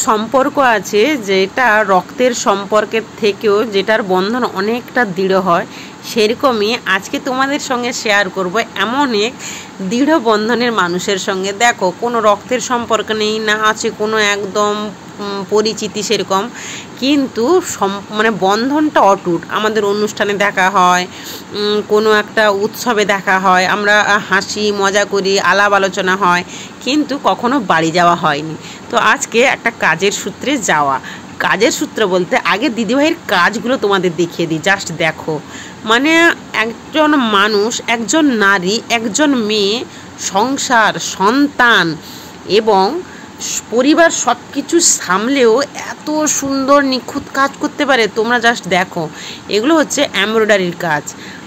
সম্পর্ক আছে যেটা রক্তের সম্পর্কের থেকেও যেটার বন্ধন অনেকটা দৃঢ় হয়, সেরকমই আজকে তোমাদের সঙ্গে শেয়ার করব এমন এক দৃঢ় বন্ধনের মানুষের সঙ্গে। দেখো, কোনো রক্তের সম্পর্ক নেই, না আছে কোনো একদম পরিচিতি সেরকম, কিন্তু মানে বন্ধনটা অটুট। আমাদের অনুষ্ঠানে দেখা হয়, কোনো একটা উৎসবে দেখা হয়, আমরা হাসি মজা করি, আলাপ আলোচনা হয়, কিন্তু কখনো বাড়ি যাওয়া হয়নি। তো আজকে একটা কাজের সূত্রে যাওয়া। কাজের সূত্র বলতে আগে দিদিভাইয়ের কাজগুলো তোমাদের দেখিয়ে দিই, জাস্ট দেখো। মানে একজন মানুষ, একজন নারী, একজন মেয়ে সংসার, সন্তান এবং পরিবার সব কিছু সামলেও এত সুন্দর নিখুঁত কাজ করতে পারে, তোমরা জাস্ট দেখো। এগুলো হচ্ছে এমব্রয়ডারির কাজ,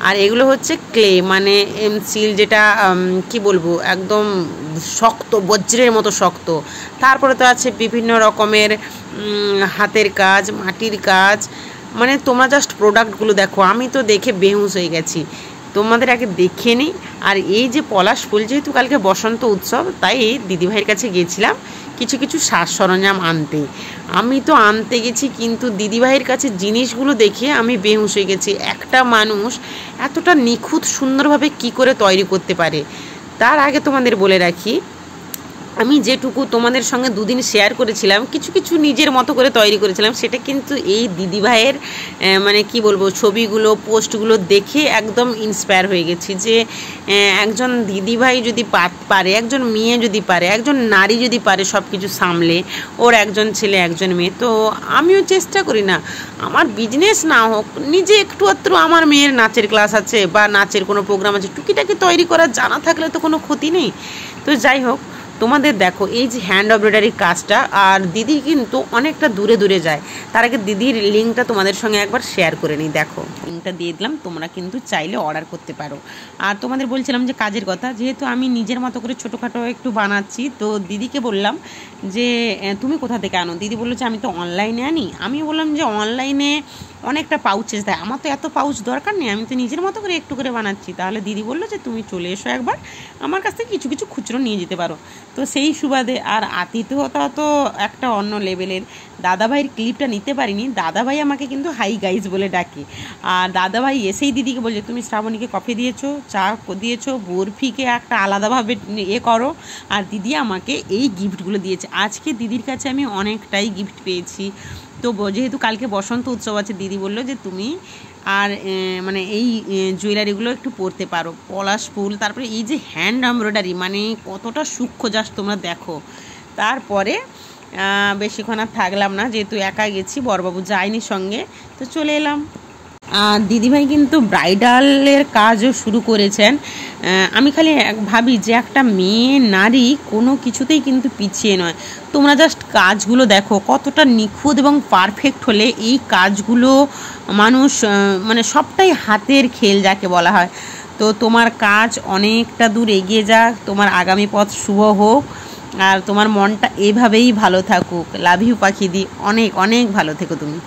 আর এগুলো হচ্ছে ক্লে, মানে সিল, যেটা কি বলবো, একদম শক্ত, বজ্রের মতো শক্ত। তারপরে তো আছে বিভিন্ন রকমের হাতের কাজ, মাটির কাজ। মানে তোমরা জাস্ট প্রোডাক্টগুলো দেখো, আমি তো দেখে বেহুশ হয়ে গেছি। তোমাদের আগে দেখে নিই। আর এই যে পলাশ ফুল, যেহেতু কালকে বসন্ত উৎসব, তাই দিদিভাইয়ের কাছে গিয়েছিলাম কিছু কিছু সাজ সরঞ্জাম আনতে। আমি তো আনতে গেছি, কিন্তু দিদিভাইয়ের কাছে জিনিসগুলো দেখে আমি বেহুশ হয়ে গেছি। একটা মানুষ এতটা নিখুঁত সুন্দরভাবে কি করে তৈরি করতে পারে। তার আগে তোমাদের বলে রাখি, আমি যেটুকু তোমাদের সঙ্গে দুদিন শেয়ার করেছিলাম, কিছু কিছু নিজের মতো করে তৈরি করেছিলাম, সেটা কিন্তু এই দিদিভাইয়ের মানে কি বলবো, ছবিগুলো, পোস্টগুলো দেখে একদম ইন্সপায়ার হয়ে গেছি যে একজন দিদিভাই যদি পারে, একজন মেয়ে যদি পারে, একজন নারী যদি পারে সব কিছু সামলে, ওর একজন ছেলে একজন মেয়ে, তো আমিও চেষ্টা করি না আমার বিজনেস না হোক, নিজে একটু আধটু, আমার মেয়ের নাচের ক্লাস আছে বা নাচের কোনো প্রোগ্রাম আছে, টুকিটাকি তৈরি করা জানা থাকলে তো কোনো ক্ষতি নেই। তো যাই হোক, তোমাদের দেখো এই যে হ্যান্ড এমব্রয়ডারির কাজটা, আর দিদি কিন্তু অনেকটা দূরে দূরে যায়। তার আগে দিদির লিঙ্কটা তোমাদের সঙ্গে একবার শেয়ার করে নিই। দেখো, লিঙ্কটা দিয়ে দিলাম, তোমরা কিন্তু চাইলে অর্ডার করতে পারো। আর তোমাদের বলছিলাম যে কাজের কথা, যেহেতু আমি নিজের মতো করে ছোটোখাটো একটু বানাচ্ছি, তো দিদিকে বললাম যে তুমি কোথা থেকে আনো। দিদি বললো যে আমি তো অনলাইনে আনি। আমি বললাম যে অনলাইনে অনেকটা পাউচেস দেয়, আমার তো এত পাউচ দরকার নেই, আমি তো নিজের মতো করে একটু করে বানাচ্ছি। তাহলে দিদি বললো যে তুমি চলে এসো একবার, আমার কাছ থেকে কিছু কিছু খুচরো নিয়ে যেতে পারো। তো সেই সুবাদে, আর আতিথ্যতা তো একটা অন্য লেভেলের। দাদাভাইয়ের ক্লিপটা নিতে পারিনি, দাদাভাই আমাকে কিন্তু হাই গাইজ বলে ডাকে। আর দাদাভাই এসেই দিদিকে বলছে তুমি শ্রাবণীকে কফি দিয়েছো, চা দিয়েছো, বরফিকে একটা আলাদাভাবে করো। আর দিদি আমাকে এই গিফটগুলো দিয়েছে। আজকে দিদির কাছে আমি অনেকটাই গিফট পেয়েছি। তো যেহেতু কালকে বসন্ত উৎসব আছে, দিদি বললো যে তুমি আর মানে এই জুয়েলারিগুলো একটু পরতে পারো, পলাশ ফুল, তারপরে এই যে হ্যান্ড এমব্রয়ডারি, মানে কতটা সূক্ষ্ম জাস্ট তোমরা দেখো। তারপরে বেশিক্ষণ আর থাকলাম না, যেহেতু একা গেছি, বড়বাবু যায়নি সঙ্গে, তো চলে এলাম। দিদিভাই কিন্তু ব্রাইডালের কাজও শুরু করেছেন। আমি খালি ভাবি যে একটা মেয়ে নারী কোনো কিছুতেই কিন্তু পিছিয়ে নয়। তোমরা জাস্ট কাজগুলো দেখো কতটা নিখুঁত এবং পারফেক্ট হলে এই কাজগুলো মানুষ মানে সবটাই হাতের খেল যাকে বলা হয়। তো তোমার কাজ অনেকটা দূর এগিয়ে যাক, তোমার আগামী পথ শুভ হোক, আর তোমার মনটা এভাবেই ভালো থাকুক। লাভ ইউ পাখিদি, অনেক অনেক ভালো থেকো তুমি।